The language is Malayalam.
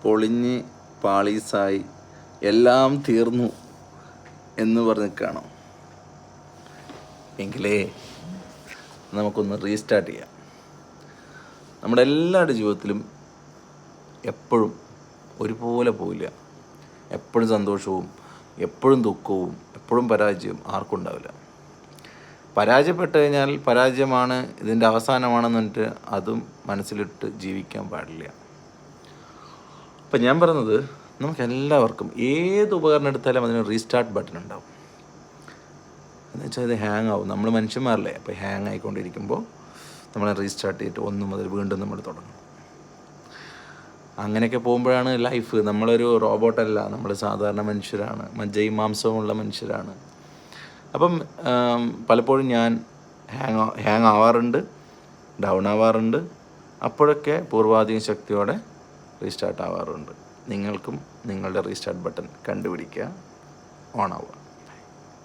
പൊളിഞ്ഞ് പാളീസായി എല്ലാം തീർന്നു എന്ന് പറഞ്ഞ് നിൽക്കുകയാണോ? എങ്കിലേ നമുക്കൊന്ന് റീസ്റ്റാർട്ട് ചെയ്യാം. നമ്മുടെ എല്ലാവരുടെ ജീവിതത്തിലും എപ്പോഴും ഒരുപോലെ പോവില്ല. എപ്പോഴും സന്തോഷവും എപ്പോഴും ദുഃഖവും എപ്പോഴും പരാജയവും ആർക്കും ഉണ്ടാവില്ല. പരാജയപ്പെട്ട് കഴിഞ്ഞാൽ പരാജയമാണ്, ഇതിൻ്റെ അവസാനമാണെന്ന് പറഞ്ഞിട്ട് അതും മനസ്സിലിട്ട് ജീവിക്കാൻ പാടില്ല. അപ്പം ഞാൻ പറയുന്നത്, നമുക്കെല്ലാവർക്കും ഏത് ഉപകരണം എടുത്താലും അതിന് റീസ്റ്റാർട്ട് ബട്ടൺ ഉണ്ടാവും. എന്ന് വെച്ചാൽ ഇത് ഹാങ് ആവും. നമ്മൾ മനുഷ്യന്മാരല്ലേ, അപ്പോൾ ഹാങ് ആയിക്കൊണ്ടിരിക്കുമ്പോൾ നമ്മളെ റീസ്റ്റാർട്ട് ചെയ്തിട്ട് 1 മുതൽ വീണ്ടും നമ്മൾ തുടങ്ങും. അങ്ങനെയൊക്കെ പോകുമ്പോഴാണ് ലൈഫ്. നമ്മളൊരു റോബോട്ടല്ല, നമ്മൾ സാധാരണ മനുഷ്യരാണ്, മജ്ജയും മാംസവുമുള്ള മനുഷ്യരാണ്. അപ്പം പലപ്പോഴും ഞാൻ ഹാങ് ആവാറുണ്ട്, ഡൗൺ ആവാറുണ്ട്. അപ്പോഴൊക്കെ പൂർവാധികം ശക്തിയോടെ റീസ്റ്റാർട്ട് ആവാറുണ്ട്. നിങ്ങൾക്കും നിങ്ങളുടെ റീസ്റ്റാർട്ട് ബട്ടൺ കണ്ടുപിടിക്കുക, ഓൺ ആവുക.